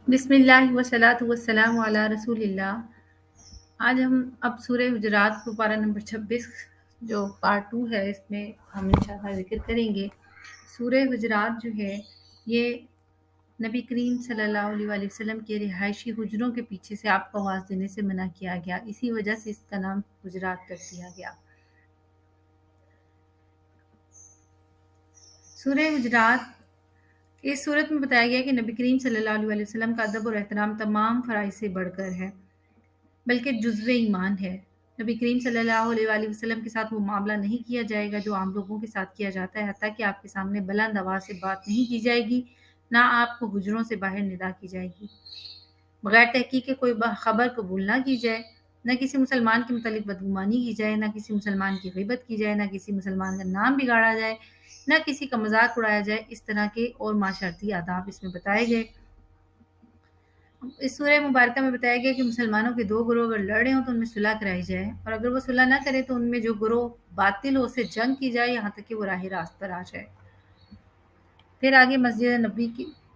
بسم اللہ والصلاۃ والسلام علی رسول اللہ۔ آج ہم اب سورہ حجرات کو پارہ نمبر 26 جو پارٹ 2 ہے اس میں ہم انشاءاللہ ذکر کریں گے۔ سورہ حجرات جو ہے یہ نبی کریم صلی اللہ علیہ وآلہ وسلم کے رہائشی حجروں کے پیچھے سے آپ کو آواز دینے سے منع کیا گیا، اسی وجہ سے اس کا نام حجرات کر دیا گیا۔ سورہ حجرات اس صورت میں بتایا گیا کہ نبی کریم صلی اللہ علیہ وآلہ وسلم کا ادب اور احترام تمام فرائض سے بڑھ کر ہے، بلکہ جزو ایمان ہے۔ نبی کریم صلی اللہ علیہ وآلہ وسلم کے ساتھ وہ معاملہ نہیں کیا جائے گا جو عام لوگوں کے ساتھ کیا جاتا ہے، حتیٰ کہ آپ کے سامنے بلند آواز سے بات نہیں کی جائے گی، نہ آپ کو حجروں سے باہر ندا کی جائے گی، بغیر تحقیق کے کوئی خبر قبول نہ کی جائے، نہ کسی مسلمان کے متعلق بدگمانی کی جائے، نہ کسی مسلمان کی غیبت کی جائے، نہ کسی مسلمان کا نام بگاڑا جائے، نہ کسی کا مذاق اڑایا جائے۔ اس طرح کے اور معاشرتی آداب اس میں بتائے گئے۔ اس سورہ مبارکہ میں بتایا گیا کہ مسلمانوں کے دو گروہ اگر لڑ رہے ہوں تو ان میں صلح کرائی جائے، اور اگر وہ صلح نہ کرے تو ان میں جو گروہ باطل ہو اسے جنگ کی جائے یہاں تک کہ وہ راہ راست پر آ جائے۔ پھر آگے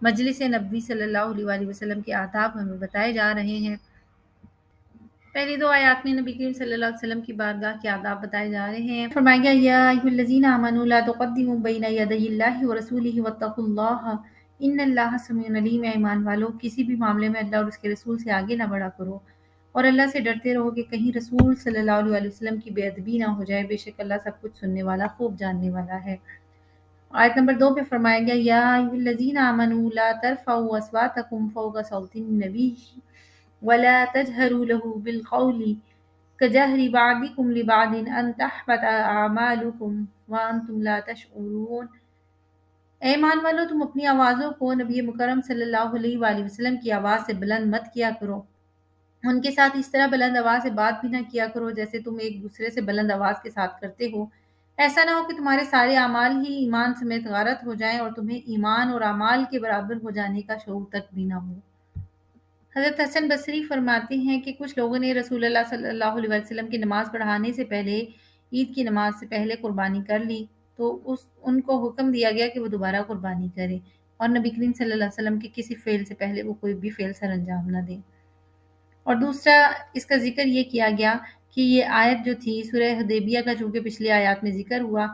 مجلس نبی صلی اللہ علیہ وآلہ وسلم کے آداب ہمیں بتائے جا رہے ہیں۔ پہلی دو آیات میں نبی کریم صلی اللہ علیہ وسلم کی بارگاہ کے آداب بتائے جا رہے ہیں۔ فرمایا گیا یا ایھا الذین آمنوا لا تقدموا بین یدی اللہ ورسولہ واتقوا اللہ ان اللہ سمیع علیم۔ اے ایمان والو، کسی بھی معاملے میں اللہ اور اس کے رسول سے آگے نہ بڑھا کرو، اور اللہ سے ڈرتے رہو کہ کہیں رسول صلی اللہ علیہ وآلہ وسلم کی بے ادبی نہ ہو جائے، بے شک اللہ سب کچھ سننے والا، خوب جاننے والا ہے۔ آیت نمبر 2 پہ فرمایا گیا یا ایھا الذین آمنوا لا ترفعوا اصواتکم فوق صوت النبی ولا تجهروا له بالقول كجهر بعضكم لبعض ان تحبط اعمالكم وانتم لا تشعرون۔ اے ایمان والو، تم اپنی آوازوں کو نبی مکرم صلی اللہ علیہ وآلہ وسلم کی آواز سے بلند مت کیا کرو، ان کے ساتھ اس طرح بلند آواز سے بات بھی نہ کیا کرو جیسے تم ایک دوسرے سے بلند آواز کے ساتھ کرتے ہو، ایسا نہ ہو کہ تمہارے سارے اعمال ہی ایمان سمیت غارت ہو جائیں اور تمہیں ایمان اور اعمال کے برابر ہو جانے کا شعور تک بھی نہ ہو۔ حضرت حسن بصری فرماتے ہیں کہ کچھ لوگوں نے رسول اللہ صلی اللہ علیہ وسلم کی نماز پڑھانے سے پہلے عید کی نماز سے پہلے قربانی کر لی، تو ان کو حکم دیا گیا کہ وہ دوبارہ قربانی کریں، اور نبی کریم صلی اللہ علیہ وسلم کے کسی فعل سے پہلے وہ کوئی بھی فعل سر انجام نہ دیں۔ اور دوسرا اس کا ذکر یہ کیا گیا کہ یہ آیت جو تھی سورہ حدیبیہ کا، چونکہ پچھلی آیات میں ذکر ہوا،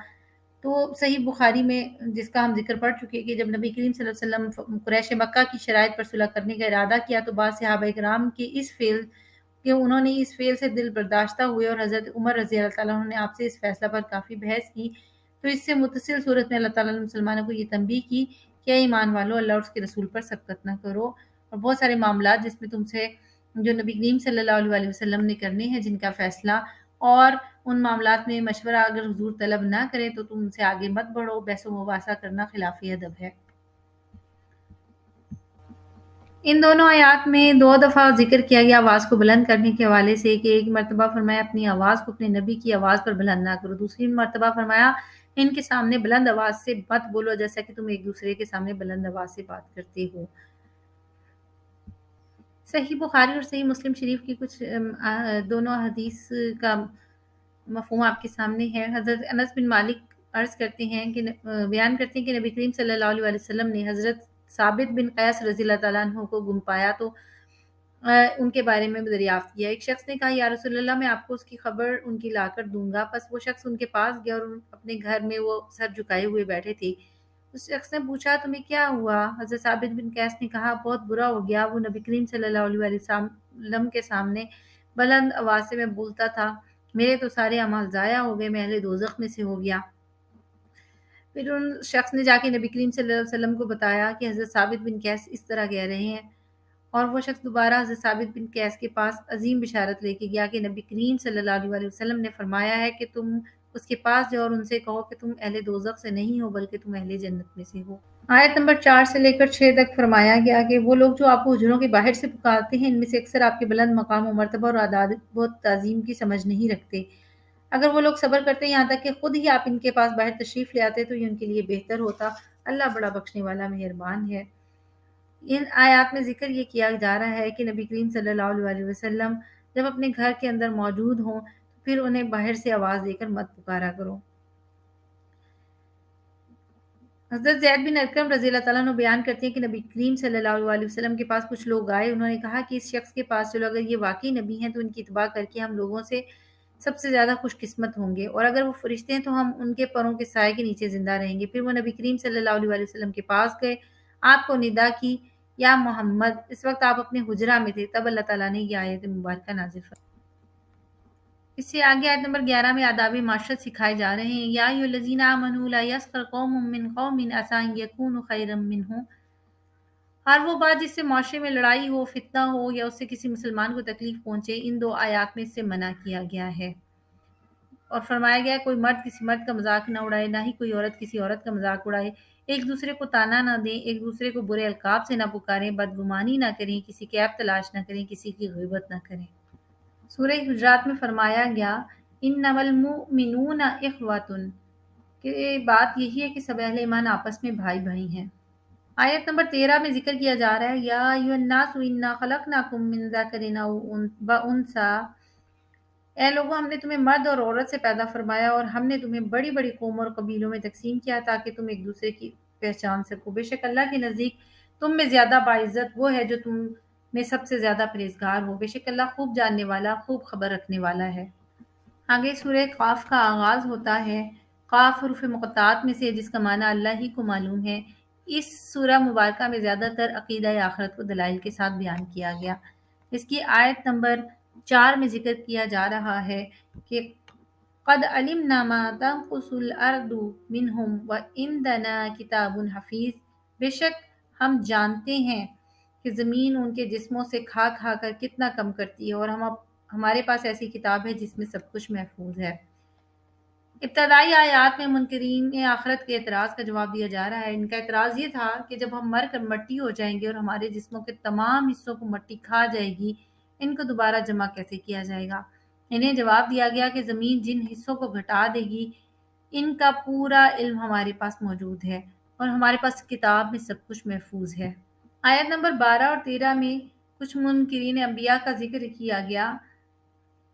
تو صحیح بخاری میں جس کا ہم ذکر پڑھ چکے کہ جب نبی کریم صلی اللہ علیہ وسلم قریش مکہ کی شرائط پر صلح کرنے کا ارادہ کیا تو بعض صحابہ کرام کے اس فعل کہ انہوں نے اس فعل سے دل برداشتہ ہوئے، اور حضرت عمر رضی اللہ تعالیٰ عنہ نے آپ سے اس فیصلہ پر کافی بحث کی، تو اس سے متصل صورت میں اللہ تعالیٰ نے مسلمانوں کو یہ تنبیہ کی کہ اے ایمان والو، اللہ اور اس کے رسول پر سبقت نہ کرو، اور بہت سارے معاملات جس میں تم سے جو نبی کریم صلی اللہ علیہ وآلہ وسلم نے کرنے ہیں جن کا فیصلہ، اور ان معاملات میں مشورہ اگر حضور طلب نہ کرے تو تم ان سے آگے مت بڑھو، بحث و مباحثہ کرنا خلاف ادب ہے۔ ان دونوں آیات میں دو دفعہ ذکر کیا گیا آواز کو بلند کرنے کے حوالے سے کہ ایک مرتبہ فرمایا اپنی آواز کو اپنے نبی کی آواز پر بلند نہ کرو، دوسری مرتبہ فرمایا ان کے سامنے بلند آواز سے مت بولو جیسا کہ تم ایک دوسرے کے سامنے بلند آواز سے بات کرتے ہو۔ صحیح بخاری اور صحیح مسلم شریف کی کچھ دونوں حدیث کا مفہوم آپ کے سامنے ہے۔ حضرت انس بن مالک عرض کرتے ہیں کہ بیان کرتے ہیں کہ نبی کریم صلی اللہ علیہ وسلم نے حضرت ثابت بن قیس رضی اللہ تعالیٰ عنہ کو گم پایا تو ان کے بارے میں دریافت کیا۔ ایک شخص نے کہا یا رسول اللہ، میں آپ کو اس کی خبر ان کی لا کر دوں گا۔ پس وہ شخص ان کے پاس گیا اور اپنے گھر میں وہ سر جھکائے ہوئے بیٹھے تھے۔ اس شخص نے پوچھا تمہیں کیا ہوا؟ حضرت ثابت بن قیس نے کہا بہت برا ہو گیا، وہ نبی کریم صلی اللہ علیہ وسلم کے سامنے بلند آواز سے میں بولتا تھا، میرے تو سارے اعمال ضائع ہو گئے، میں اہل دوزخ میں سے ہو گیا۔ پھر ان شخص نے جا کے نبی کریم صلی اللہ علیہ وسلم کو بتایا کہ حضرت ثابت بن قیس اس طرح کہہ رہے ہیں، اور وہ شخص دوبارہ حضرت ثابت بن قیس کے پاس عظیم بشارت لے کے گیا کہ نبی کریم صلی اللہ علیہ وسلم نے فرمایا ہے کہ تم اس کے پاس جاؤ اور ان سے کہو کہ تم اہل دوزخ سے نہیں ہو بلکہ تم اہل جنت میں سے ہو۔ آیت نمبر 4 سے لے کر 6 تک فرمایا گیا کہ وہ لوگ جو آپ کو حجروں کے باہر سے پکارتے ہیں ان میں سے اکثر آپ کے بلند مقام و مرتبہ اور اعداد بہت تعظیم کی سمجھ نہیں رکھتے، اگر وہ لوگ صبر کرتے یہاں تک کہ خود ہی آپ ان کے پاس باہر تشریف لے آتے تو یہ ان کے لیے بہتر ہوتا، اللہ بڑا بخشنے والا مہربان ہے۔ ان آیات میں ذکر یہ کیا جا رہا ہے کہ نبی کریم صلی اللہ علیہ وسلم جب اپنے گھر کے اندر موجود ہوں تو پھر انہیں باہر سے آواز دے کر مت پکارا کرو۔ حضرت زید بن ارقم رضی اللہ تعالیٰ عنہ بیان کرتے ہیں کہ نبی کریم صلی اللہ علیہ وسلم کے پاس کچھ لوگ آئے. انہوں نے کہا کہ اس شخص کے پاس چلو، اگر یہ واقعی نبی ہیں تو ان کی اتباع کر کے ہم لوگوں سے سب سے زیادہ خوش قسمت ہوں گے، اور اگر وہ فرشتے ہیں تو ہم ان کے پروں کے سائے کے نیچے زندہ رہیں گے. پھر وہ نبی کریم صلی اللہ علیہ وسلم کے پاس گئے، آپ کو ندا کی، یا محمد. اس وقت آپ اپنے حجرہ میں تھے. تب اللہ تعالیٰ نے یہ آیت مبارکہ نازل فرمائی. اس سے آگے آیت نمبر 11 میں آداب معاشرت سکھائے جا رہے ہیں. یا ایھا الذین آمنوا لا یسخر قوم من قوم عسیٰ ان یکونوا خیرا منھم. ہر وہ بات جس سے معاشرے میں لڑائی ہو، فتنہ ہو، یا اس سے کسی مسلمان کو تکلیف پہنچے، ان دو آیات میں اس سے منع کیا گیا ہے. اور فرمایا گیا ہے کوئی مرد کسی مرد کا مذاق نہ اڑائے، نہ ہی کوئی عورت کسی عورت کا مذاق اڑائے. ایک دوسرے کو طعنہ نہ دیں، ایک دوسرے کو برے القاب سے نہ پکاریں، بدگمانی نہ کریں، کسی کی عیب تلاش نہ کریں، کسی کی غیبت نہ کریں. سورہ حجرات میں فرمایا گیا انما المؤمنون اخوۃ، کہ بات یہی ہے کہ سب اہل ایمان آپس میں بھائی بھائی ہیں. آیت نمبر 13 میں ذکر کیا جا رہا ہے یا ایھا الناس انا خلقناکم من ذکر و انثی، اے لوگوں ہم نے تمہیں مرد اور عورت سے پیدا فرمایا، اور ہم نے تمہیں بڑی بڑی قوموں اور قبیلوں میں تقسیم کیا تاکہ تم ایک دوسرے کی پہچان سکو. بے شک اللہ کے نزدیک تم میں زیادہ باعزت وہ ہے جو تم میں سب سے زیادہ پرہیزگار ہو. بے شک اللہ خوب جاننے والا، خوب خبر رکھنے والا ہے. آگے سورہ قاف کا آغاز ہوتا ہے. قاف حروف مقطعات میں سے جس کا معنی اللہ ہی کو معلوم ہے. اس سورہ مبارکہ میں زیادہ تر عقیدہ آخرت کو دلائل کے ساتھ بیان کیا گیا. اس کی آیت نمبر 4 میں ذکر کیا جا رہا ہے کہ قد علمنا ما تنقص الارض منہم وعندنا کتاب حفیظ، بے شک ہم جانتے ہیں کہ زمین ان کے جسموں سے کھا کھا کر کتنا کم کرتی ہے، اور ہمارے پاس ایسی کتاب ہے جس میں سب کچھ محفوظ ہے. ابتدائی آیات میں منکرین آخرت کے اعتراض کا جواب دیا جا رہا ہے. ان کا اعتراض یہ تھا کہ جب ہم مر کر مٹی ہو جائیں گے اور ہمارے جسموں کے تمام حصوں کو مٹی کھا جائے گی، ان کو دوبارہ جمع کیسے کیا جائے گا؟ انہیں جواب دیا گیا کہ زمین جن حصوں کو گھٹا دے گی ان کا پورا علم ہمارے پاس موجود ہے، اور ہمارے پاس کتاب میں سب کچھ محفوظ ہے. آیت نمبر 12 اور 13 میں کچھ منکرین انبیاء کا ذکر کیا گیا.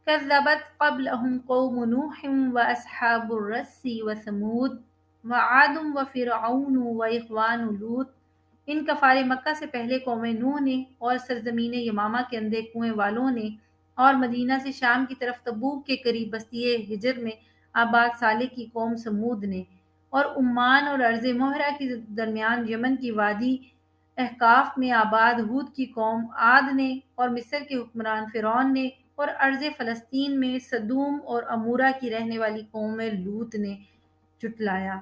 كذبت قبلهم قوم نوح وأصحاب الرس وثمود وعاد وفرعون وإخوان لوط. ان کفار مکہ سے پہلے قوم نوح نے، اور سرزمین یمامہ کے اندھے کنویں والوں نے، اور مدینہ سے شام کی طرف تبوک کے قریب بستی ہجر میں آباد صالح کی قوم سمود نے، اور عمان اور ارض مہرہ کے درمیان یمن کی وادی احقاف میں آباد ہود کی قوم عاد نے، اور مصر کے حکمران فرعون نے، اور ارض فلسطین میں سدوم اور امورہ کی رہنے والی قوم لوط نے جھٹلایا.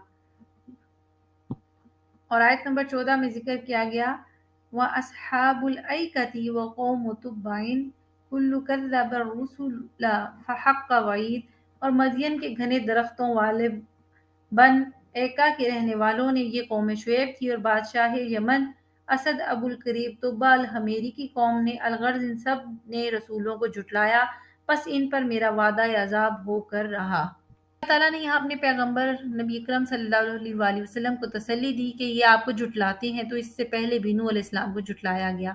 اور آیت نمبر 14 میں ذکر کیا گیا وَأَصْحَابُ الْأَيْكَةِ وَقَوْمُ تُبَّعٍ كُلُّ كَذَّبَ الرُّسُلَ فَحَقَّ وَعِيدِ. اور مدین کے گھنے درختوں والے بن ایکا کے رہنے والوں نے، یہ قوم شعیب تھی، اور بادشاہ یمن اسد ابو القریب طبع الحمیری کی قوم نے، الغرض ان سب نے رسولوں کو جھٹلایا، پس ان پر میرا وعدہ عذاب ہو کر رہا. اللہ تعالیٰ نے یہاں اپنے پیغمبر نبی اکرم صلی اللہ علیہ وآلہ وسلم کو تسلی دی کہ یہ آپ کو جھٹلاتے ہیں، تو اس سے پہلے بھی نوح علیہ السلام کو جھٹلایا گیا.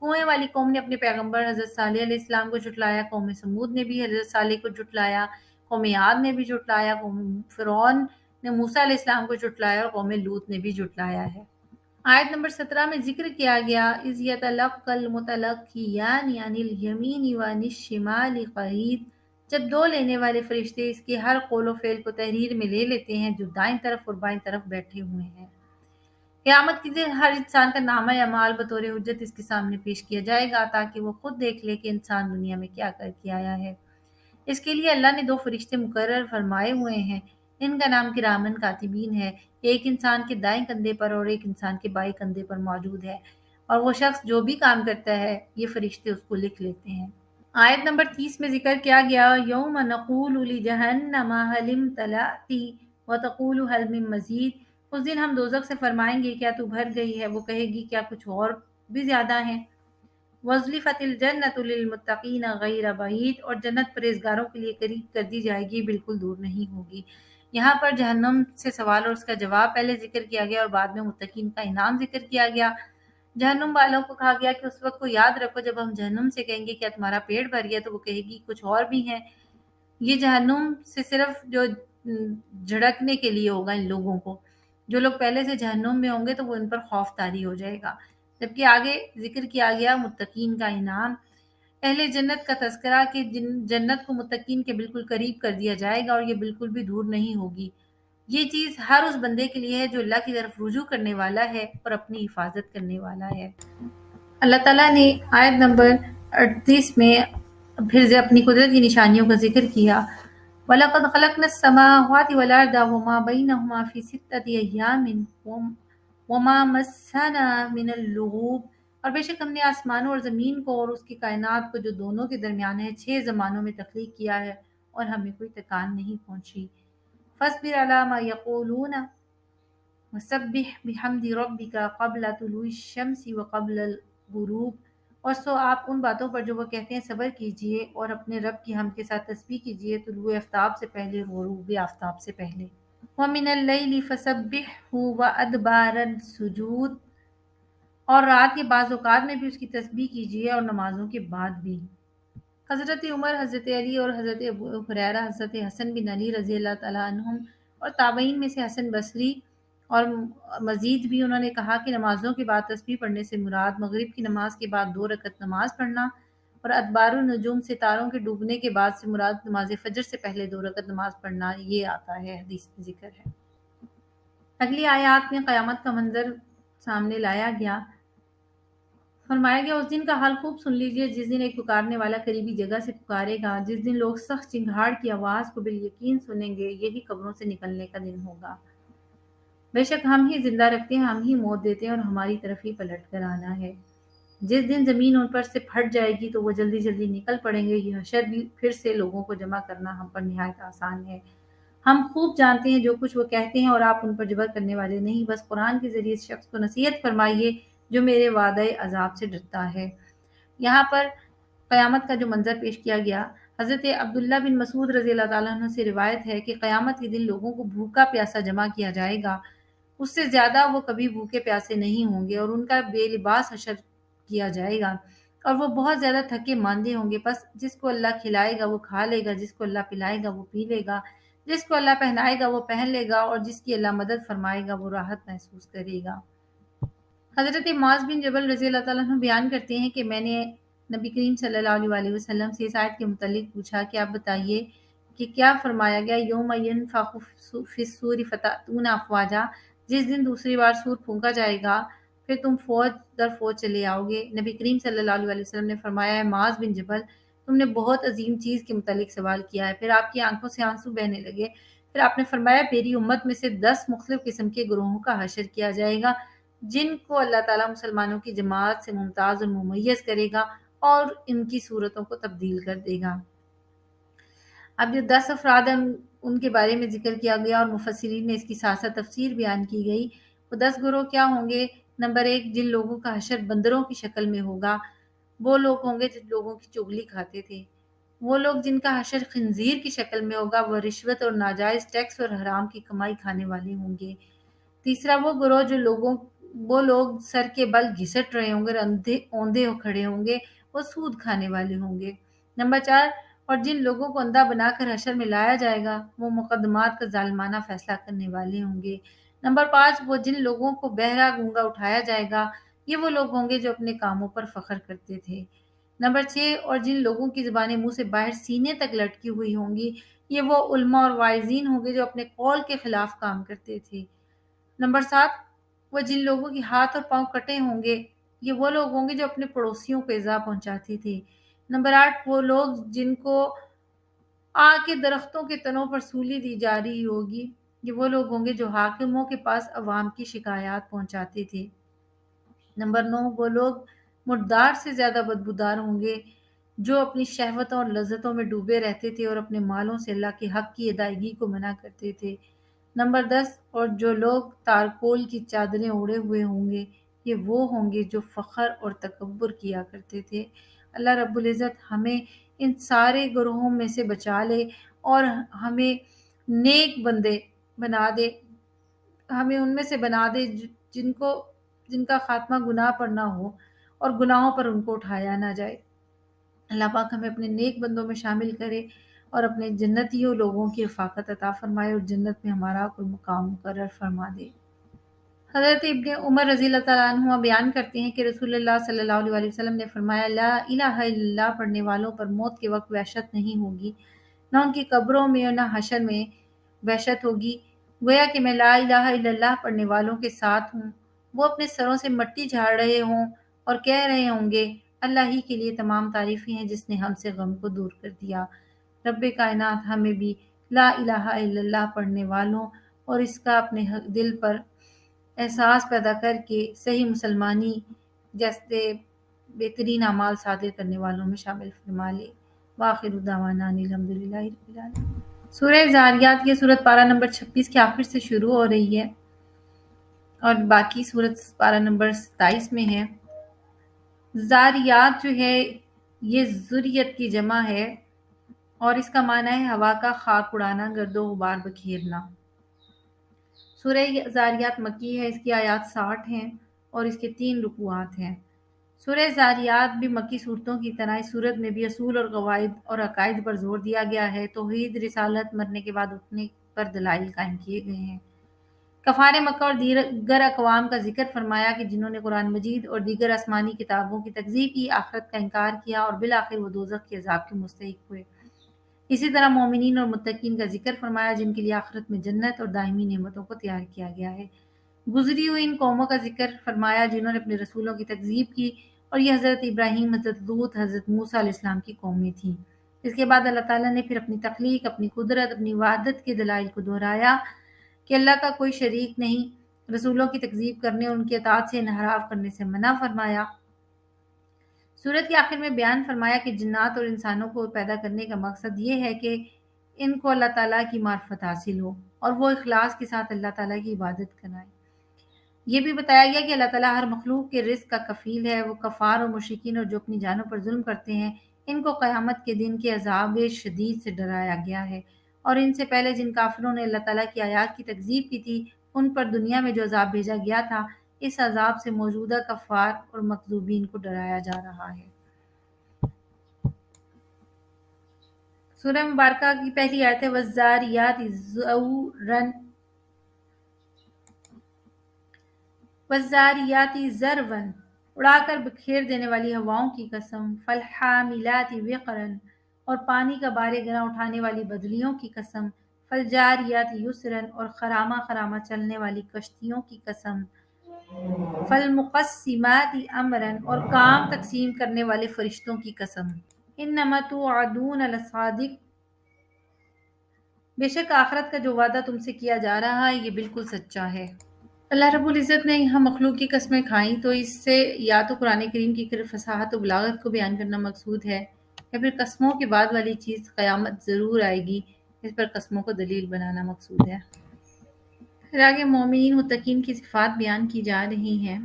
کنویں والی قوم نے اپنے پیغمبر حضرت صالح علیہ السلام کو جھٹلایا، قوم سمود نے بھی حضرت صالح کو جھٹلایا، قوم عاد نے بھی جھٹلایا، قوم فرعون نے موسیٰ علیہ السلام کو جھٹلایا، اور قوم لوط نے بھی جھٹلایا ہے. آیت نمبر 17 میں ذکر کیا گیا اذ یتلقی المتلقیان عن الیمین وعن الشمال قعید. جب دو لینے والے فرشتے اس کے ہر قول و فعل کو تحریر میں لے لیتے ہیں جو دائیں طرف اور بائیں طرف بیٹھے ہوئے ہیں. قیامت کے دن ہر انسان کا نامہ اعمال بطور حجت اس کے سامنے پیش کیا جائے گا تاکہ وہ خود دیکھ لے کہ انسان دنیا میں کیا کر کے آیا ہے. اس کے لیے اللہ نے دو فرشتے مقرر فرمائے ہوئے ہیں. ان کا نام کرامن کاتبین ہے. ایک انسان کے دائیں کندھے پر اور ایک انسان کے بائیں کندھے پر موجود ہے، اور وہ شخص جو بھی کام کرتا ہے یہ فرشتے اس کو لکھ لیتے ہیں. آیت نمبر 30 میں ذکر کیا گیا یوم نقول لجہنم هل امتلأت وتقول هل من مزید. اس دن ہم دوزخ سے فرمائیں گے کیا تو بھر گئی ہے، وہ کہے گی کیا کچھ اور بھی زیادہ ہیں. وَأُزْلِفَتِ الْجَنَّةُ لِلْمُتَّقِينَ غَيْرَ بَعِيدٍ. اور جنت پرہیزگاروں کے لیے قریب کر دی جائے گی، بالکل دور نہیں ہوگی. یہاں پر جہنم سے سوال اور اس کا جواب پہلے ذکر کیا گیا، اور بعد میں متقین کا انعام ذکر کیا گیا. جہنم والوں کو کہا گیا کہ اس وقت کو یاد رکھو جب ہم جہنم سے کہیں گے کیا تمہارا پیٹ بھر گیا، تو وہ کہے گی کچھ اور بھی ہیں. یہ جہنم سے صرف جو جھڑکنے کے لیے ہوگا ان لوگوں کو. جو لوگ پہلے سے جہنم میں ہوں گے تو وہ ان پر خوف طاری ہو جائے گا۔ جبکہ آگے ذکر کیا گیا متقین کا انعام، اہل جنت کا تذکرہ کہ جنت کو متقین کے بالکل قریب کر دیا جائے گا اور یہ بالکل بھی دور نہیں ہوگی۔ یہ چیز ہر اس بندے کے لیے ہے جو اللہ کی طرف رجوع کرنے والا ہے اور اپنی حفاظت کرنے والا ہے۔ اللہ تعالیٰ نے آیت نمبر 38 میں پھر سے اپنی قدرت کی نشانیوں کا ذکر کیا۔ وَلَقَدْ خَلَقْنَا السَّمَاوَاتِ وَالْأَرْضَ وَمَا بَيْنَهُمَا فِي سِتَّةِ أَيَّامٍ وَمَا مَسَّنَا مِنَ اللُّغُوبِ، اور بے شک ہم نے آسمانوں اور زمین کو اور اس کی کائنات کو جو دونوں کے درمیان ہے 6 زمانوں میں تخلیق کیا ہے اور ہمیں کوئی تکان نہیں پہنچی۔ فَاصْبِرْ عَلَىٰ مَا يَقُولُونَ وَسَبِّحْ بِحَمْدِ رَبِّكَ قَبْلَ طُلُوعِ الشَّمْسِ وَقَبْلَ الْغُرُوبِ، اور سو آپ ان باتوں پر جو وہ کہتے ہیں صبر کیجئے اور اپنے رب کی حمد کے ساتھ تسبیح کیجئے طلوع آفتاب سے پہلے اور غروب آفتاب سے پہلے۔ وَمِنَ اللَّيْلِ فَسَبِّحْهُ وَأَدْبَارَ السُّجُودِ، اور رات کے بعض اوقات میں بھی اس کی تسبیح کیجئے اور نمازوں کے بعد بھی۔ حضرت عمر، حضرت علی اور حضرت ابو ہریرہ، حضرت حسن بن علی رضی اللہ تعالیٰ عنہم اور تابعین میں سے حسن بصری اور مزید بھی انہوں نے کہا کہ نمازوں کے بعد تسبیح پڑھنے سے مراد مغرب کی نماز کے بعد 2 رکعت نماز پڑھنا، اور ادبار النجوم ستاروں کے ڈوبنے کے بعد سے مراد نماز فجر سے پہلے 2 رکعت نماز پڑھنا، یہ آتا ہے، حدیث میں ذکر ہے۔ اگلی آیات میں قیامت کا منظر سامنے لایا گیا۔ فرمایا گیا اس دن کا حال خوب سن لیجئے جس دن ایک پکارنے والا قریبی جگہ سے پکارے گا، جس دن لوگ سخت چنگھاڑ کی آواز کو بالیقین سنیں گے، یہی قبروں سے نکلنے کا دن ہوگا۔ بے شک ہم ہی زندہ رکھتے ہیں، ہم ہی موت دیتے ہیں اور ہماری طرف ہی پلٹ کر آنا ہے۔ جس دن زمین ان پر سے پھٹ جائے گی تو وہ جلدی جلدی نکل پڑیں گے، یہ حشر بھی پھر سے لوگوں کو جمع کرنا ہم پر نہایت آسان ہے۔ ہم خوب جانتے ہیں جو کچھ وہ کہتے ہیں اور آپ ان پر جبر کرنے والے نہیں، بس قرآن کے ذریعے اس شخص کو نصیحت فرمائیے جو میرے وعدہ عذاب سے ڈرتا ہے۔ یہاں پر قیامت کا جو منظر پیش کیا گیا، حضرت عبداللہ بن مسعود رضی اللہ تعالیٰ عنہ سے روایت ہے کہ قیامت کے دن لوگوں کو بھوکا پیاسا جمع کیا جائے گا، اس سے زیادہ وہ کبھی بھوکے پیاسے نہیں ہوں گے، اور ان کا بے لباس حشر کیا جائے گا اور وہ بہت زیادہ تھکے ماندے ہوں گے، بس جس کو اللہ کھلائے گا وہ کھا لے گا، جس کو اللہ پلائے گا وہ پی لے گا، جس کو اللہ پہنائے گا وہ پہن لے گا، اور جس کی اللہ مدد فرمائے گا وہ راحت محسوس کرے گا۔ حضرت معاذ بن جبل رضی اللہ تعالیٰ عنہ بیان کرتے ہیں کہ میں نے نبی کریم صلی اللہ علیہ وسلم سے اس آیت کے متعلق پوچھا کہ آپ بتائیے کہ کیا فرمایا گیا یوم ینفخ فی الصور فتأتون افواجا، جس دن دوسری بار سور پھونکا جائے گا پھر تم فوج در فوج چلے آؤ گے۔ نبی کریم صلی اللہ علیہ وسلم نے فرمایا ہے معاذ بن جبل تم نے بہت عظیم چیز کے متعلق سوال کیا ہے، پھر آپ کی آنکھوں سے آنسو بہنے لگے، پھر آپ نے فرمایا میری امت میں سے 10 مختلف قسم کے گروہوں کا حشر کیا جائے گا جن کو اللہ تعالیٰ مسلمانوں کی جماعت سے ممتاز اور ممیز کرے گا اور ان کی صورتوں کو تبدیل کر دے گا۔ اب جو 10 افراد ہیں ان کے بارے میں ذکر کیا گیا اور مفسرین نے اس کی ساتھ ساتھ تفسیر بیان کی گئی۔ وہ 10 گروہ کیا ہوں گے؟ نمبر 1، جن لوگوں کا حشر بندروں کی شکل میں ہوگا، وہ لوگ ہوں گے جن لوگوں کی چغلی کھاتے تھے۔ وہ لوگ جن کا حشر خنزیر کی شکل میں ہوگا، وہ رشوت اور ناجائز ٹیکس اور حرام کی کمائی کھانے والے ہوں گے۔ تیسرا، وہ گروہ وہ لوگ سر کے بل گھسٹ رہے ہوں گے، اوندھے کھڑے ہوں گے، وہ سود کھانے والے ہوں گے۔ نمبر 4، اور جن لوگوں کو اندھا بنا کر حشر میں لایا جائے گا وہ مقدمات کا ظالمانہ فیصلہ کرنے والے ہوں گے۔ نمبر 5، وہ جن لوگوں کو بہرا گونگا اٹھایا جائے گا یہ وہ لوگ ہوں گے جو اپنے کاموں پر فخر کرتے تھے۔ نمبر 6، اور جن لوگوں کی زبانیں منہ سے باہر سینے تک لٹکی ہوئی ہوں گی یہ وہ علماء اور واعظین ہوں گے جو اپنے قول کے خلاف کام کرتے تھے۔ نمبر 7، وہ جن لوگوں کے ہاتھ اور پاؤں کٹے ہوں گے یہ وہ لوگ ہوں گے جو اپنے پڑوسیوں کو ایذا پہنچاتے تھے۔ نمبر 8، وہ لوگ جن کو آگ کے درختوں کے تنوں پر سولی دی جا رہی ہوگی یہ وہ لوگ ہوں گے جو حاکموں کے پاس عوام کی شکایات پہنچاتے تھے۔ نمبر 9، وہ لوگ مردار سے زیادہ بدبودار ہوں گے جو اپنی شہوتوں اور لذتوں میں ڈوبے رہتے تھے اور اپنے مالوں سے اللہ کے حق کی ادائیگی کو منع کرتے تھے۔ نمبر 10، اور جو لوگ تارکول کی چادریں اوڑے ہوئے ہوں گے یہ وہ ہوں گے جو فخر اور تکبر کیا کرتے تھے۔ اللہ رب العزت ہمیں ان سارے گروہوں میں سے بچا لے اور ہمیں نیک بندے بنا دے، ہمیں ان میں سے بنا دے جن کا خاتمہ گناہ پر نہ ہو اور گناہوں پر ان کو اٹھایا نہ جائے۔ اللہ پاک ہمیں اپنے نیک بندوں میں شامل کرے اور اپنے جنتیوں لوگوں کی رفاقت عطا فرمائے اور جنت میں ہمارا کوئی مقام مقرر فرما دے۔ حضرت ابن عمر رضی اللہ تعالیٰ عنہ بیان کرتے ہیں کہ رسول اللہ صلی اللہ علیہ وسلم نے فرمایا لا الہ الا اللہ پڑھنے والوں پر موت کے وقت وحشت نہیں ہوگی، نہ ان کی قبروں میں اور نہ حشر میں وحشت ہوگی، گویا کہ میں لا الہ الا اللہ پڑھنے والوں کے ساتھ ہوں، وہ اپنے سروں سے مٹی جھاڑ رہے ہوں اور کہہ رہے ہوں گے اللہ ہی کے لیے تمام تعریفیں ہیں جس نے ہم سے غم کو دور کر دیا۔ رب کائنات ہمیں بھی لا الہ الا اللہ پڑھنے والوں اور اس کا اپنے دل پر احساس پیدا کر کے صحیح مسلمانی جیسے بہترین اعمال صادر کرنے والوں میں شامل فرما لے۔ وآخر دعوانا ان الحمدللہ رب العالمین۔ سورہ زاریات یہ سورت پارہ نمبر 26 کے آخر سے شروع ہو رہی ہے اور باقی سورت پارہ نمبر 27 میں ہے۔ زاریات جو ہے یہ ذریت کی جمع ہے اور اس کا معنی ہے ہوا کا خاک اڑانا، گرد و غبار بکھیرنا۔ سورہ زاریات مکی ہے، اس کی آیات 60 ہیں اور اس کے 3 رکوعات ہیں۔ سورہ زاریات بھی مکی صورتوں کی طرح اس صورت میں بھی اصول اور قواعد اور عقائد پر زور دیا گیا ہے، توحید، رسالت، مرنے کے بعد اٹھنے پر دلائل قائم کیے گئے ہیں۔ کفار مکہ اور دیگر اقوام کا ذکر فرمایا کہ جنہوں نے قرآن مجید اور دیگر آسمانی کتابوں کی تکذیب کی، آخرت کا انکار کیا اور بالآخر وہ دوزخ کے عذاب کے مستحق ہوئے۔ اسی طرح مومنین اور متقین کا ذکر فرمایا جن کے لیے آخرت میں جنت اور دائمی نعمتوں کو تیار کیا گیا ہے۔ گزری ہوئی ان قوموں کا ذکر فرمایا جنہوں نے اپنے رسولوں کی تکذیب کی اور یہ حضرت ابراہیم، حضرت لوط، حضرت موسیٰ علیہ السلام کی قومیں تھیں۔ اس کے بعد اللہ تعالیٰ نے پھر اپنی تخلیق، اپنی قدرت، اپنی وحدت کے دلائل کو دہرایا کہ اللہ کا کوئی شریک نہیں، رسولوں کی تکذیب کرنے اور ان کی اطاعت سے انحراف کرنے سے منع فرمایا۔ سورت کے آخر میں بیان فرمایا کہ جنات اور انسانوں کو پیدا کرنے کا مقصد یہ ہے کہ ان کو اللہ تعالیٰ کی معرفت حاصل ہو اور وہ اخلاص کے ساتھ اللہ تعالیٰ کی عبادت کرائیں۔ یہ بھی بتایا گیا کہ اللہ تعالیٰ ہر مخلوق کے رزق کا کفیل ہے، وہ کفار اور مشرکین اور جو اپنی جانوں پر ظلم کرتے ہیں ان کو قیامت کے دن کے عذاب شدید سے ڈرایا گیا ہے، اور ان سے پہلے جن کافروں نے اللہ تعالیٰ کی آیات کی تکذیب کی تھی ان پر دنیا میں جو عذاب بھیجا گیا تھا، اس عذاب سے موجودہ کفار اور مکذوبین کو ڈرایا جا رہا ہے۔ سورہ مبارکہ کی پہلی آیت ہے وَالزَّارِيَاتِ ذَرْوًا، وَالزَّارِيَاتِ ذَرْوًا اڑا کر بکھیر دینے والی ہواؤں کی قسم، فَالْحَامِلَاتِ وِقْرًا اور پانی کا بار گراں اٹھانے والی بدلیوں کی قسم، فَالْجَارِيَاتِ يُسْرًا اور خرامہ خرامہ چلنے والی کشتیوں کی قسم، فَالْمُقَسِّمَاتِ أَمْرًا اور کام تقسیم کرنے والے فرشتوں کی قسم، إِنَّمَا تُوعَدُونَ لَصَادِقٌ بے شک آخرت کا جو وعدہ تم سے کیا جا رہا ہے یہ بالکل سچا ہے۔ اللہ رب العزت نے یہاں مخلوق کی قسمیں کھائیں تو اس سے یا تو قرآن کریم کی فصاحت و بلاغت کو بیان کرنا مقصود ہے یا پھر قسموں کے بعد والی چیز قیامت ضرور آئے گی، اس پر قسموں کو دلیل بنانا مقصود ہے۔ پھر آگے مومنین متقین کی صفات بیان کی جا رہی ہیں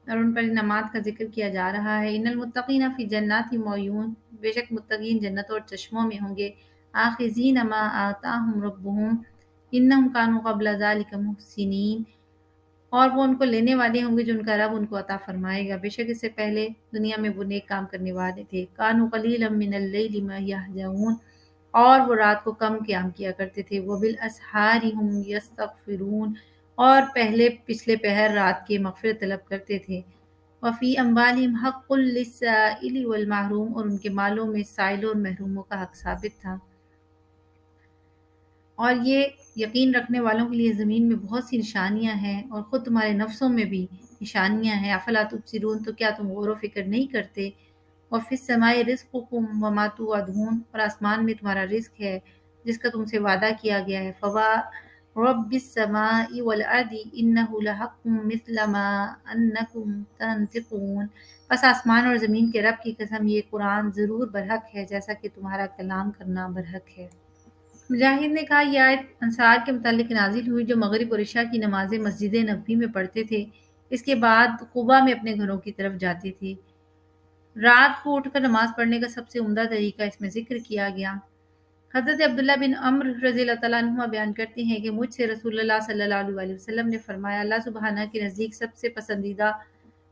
اور ان پر انعامات کا ذکر کیا جا رہا ہے۔ ان المتقین فی جنات وعیون بے شک متقین جنتوں اور چشموں میں ہوں گے، آخذین ما آتاہم ربہم انہم کانوا قبل ذلک محسنین اور وہ ان کو لینے والے ہوں گے جو ان کا رب ان کو عطا فرمائے گا، بے شک اس سے پہلے دنیا میں وہ نیک کام کرنے والے تھے۔ کانوا قلیلا من اللیل ما یہجعون اور وہ رات کو کم قیام کیا کرتے تھے، وبالاسحار ہم یستغفرون اور پچھلے پہر رات کے مغفرت طلب کرتے تھے، وفی اموالہم حق للسائل والمحروم اور ان کے مالوں میں سائلوں اور محروموں کا حق ثابت تھا۔ اور یہ یقین رکھنے والوں کے لیے زمین میں بہت سی نشانیاں ہیں اور خود تمہارے نفسوں میں بھی نشانیاں ہیں، افلا تبصرون تو کیا تم غور و فکر نہیں کرتے؟ وفی السماء رزقکم وما توعدون اور آسمان میں تمہارا رزق ہے جس کا تم سے وعدہ کیا گیا ہے، فورب السماء والارض انہ لحق مثل ما انکم تنطقون پس آسمان اور زمین کے رب کی قسم یہ قرآن ضرور برحق ہے جیسا کہ تمہارا کلام کرنا برحق ہے۔ مجاہد نے کہا یہ آیت انصار کے متعلق نازل ہوئی جو مغرب اور عشاء کی نمازیں مسجد نبوی میں پڑھتے تھے، اس کے بعد قباء میں اپنے گھروں کی طرف جاتے تھے۔ رات کو اٹھ کر نماز پڑھنے کا سب سے عمدہ طریقہ اس میں ذکر کیا گیا۔ حضرت عبداللہ بن عمر رضی اللہ تعالیٰ عنہ بیان کرتے ہیں کہ مجھ سے رسول اللہ صلی اللہ علیہ وسلم نے فرمایا اللہ سبحانہ کے نزدیک سب سے پسندیدہ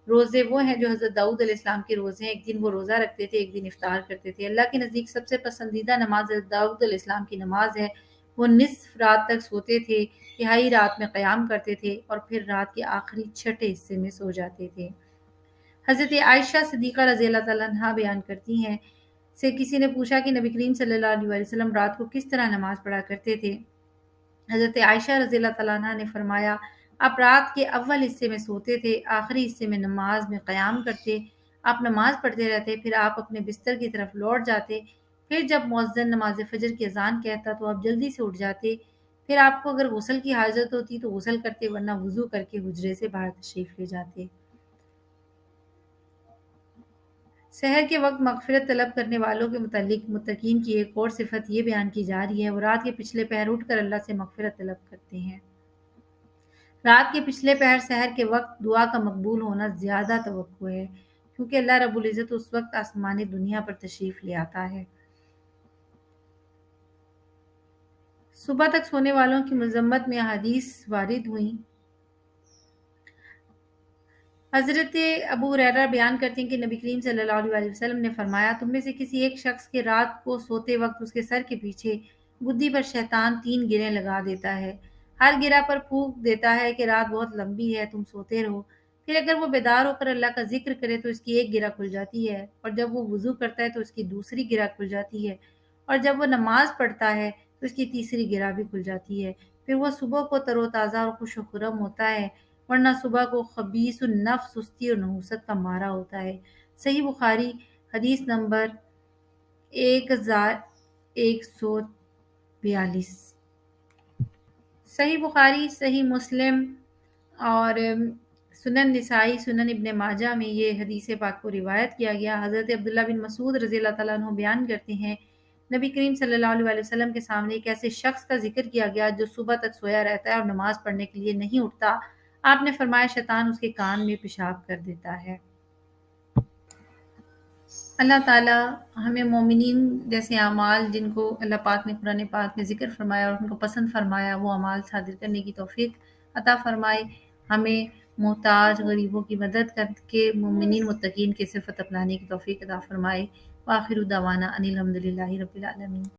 روزے وہ ہیں جو حضرت داؤد علیہ السلام کے روزے ہیں، ایک دن وہ روزہ رکھتے تھے، ایک دن افطار کرتے تھے۔ اللہ کے نزدیک سب سے پسندیدہ نماز حضرت داؤد علیہ السلام کی نماز ہے، وہ نصف رات تک سوتے تھے، تہائی رات میں قیام کرتے تھے اور پھر رات کے آخری چھٹے حصے میں سو جاتے تھے۔ حضرت عائشہ صدیقہ رضی اللہ تعالیٰ عنہا بیان کرتی ہیں سے کسی نے پوچھا کہ نبی کریم صلی اللہ علیہ وسلم رات کو کس طرح نماز پڑھا کرتے تھے۔ حضرت عائشہ رضی اللہ تعالیٰ عنہ نے فرمایا، آپ رات کے اول حصے میں سوتے تھے، آخری حصے میں نماز میں قیام کرتے، آپ نماز پڑھتے رہتے، پھر آپ اپنے بستر کی طرف لوٹ جاتے، پھر جب مؤذن نماز فجر کی اذان کہتا تو آپ جلدی سے اٹھ جاتے، پھر آپ کو اگر غسل کی حاجت ہوتی تو غسل کرتے، ورنہ وضو کر کے حجرے سے باہر تشریف لے جاتے۔ سحر کے وقت مغفرت طلب کرنے والوں کے متعلق متقین کی ایک اور صفت یہ بیان کی جا رہی ہے، وہ رات کے پچھلے پہر اٹھ کر اللہ سے مغفرت طلب کرتے ہیں۔ رات کے پچھلے پہر سحر کے وقت دعا کا مقبول ہونا زیادہ توقع ہے، کیونکہ اللہ رب العزت اس وقت آسمان دنیا پر تشریف لے آتا ہے۔ صبح تک سونے والوں کی مذمت میں احادیث وارد ہوئیں۔ حضرت ابو ہریرہ بیان کرتے ہیں کہ نبی کریم صلی اللہ علیہ وسلم نے فرمایا، تم میں سے کسی ایک شخص کے رات کو سوتے وقت اس کے سر کے پیچھے گدی پر شیطان 3 گرہیں لگا دیتا ہے، ہر گرہ پر پھونک دیتا ہے کہ رات بہت لمبی ہے، تم سوتے رہو۔ پھر اگر وہ بیدار ہو کر اللہ کا ذکر کرے تو اس کی ایک گرہ کھل جاتی ہے، اور جب وہ وضو کرتا ہے تو اس کی دوسری گرہ کھل جاتی ہے، اور جب وہ نماز پڑھتا ہے تو اس کی تیسری گرہ بھی کھل جاتی ہے، پھر وہ صبح کو تر و تازہ اور خوش و خرم ہوتا ہے، ورنہ صبح کو خبیث النفس سستی اور نحوست کا مارا ہوتا ہے۔ صحیح بخاری حدیث نمبر 1142۔ صحیح بخاری، صحیح مسلم اور سنن نسائی، سنن ابن ماجہ میں یہ حدیث پاک کو روایت کیا گیا۔ حضرت عبداللہ بن مسعود رضی اللہ تعالیٰ عنہ بیان کرتے ہیں، نبی کریم صلی اللہ علیہ وسلم کے سامنے ایک ایسے شخص کا ذکر کیا گیا جو صبح تک سویا رہتا ہے اور نماز پڑھنے کے لیے نہیں اٹھتا۔ آپ نے فرمایا، شیطان اس کے کان میں پیشاب کر دیتا ہے۔ اللہ تعالیٰ ہمیں مومنین جیسے اعمال جن کو اللہ پاک نے قرآن پاک میں ذکر فرمایا اور ان کو پسند فرمایا، وہ اعمال صادر کرنے کی توفیق عطا فرمائے۔ ہمیں محتاج غریبوں کی مدد کر کے مومنین متقین کی صفت اپنانے کی توفیق عطا فرمائے۔ وآخر دعوانا ان الحمد للہ رب العالمین۔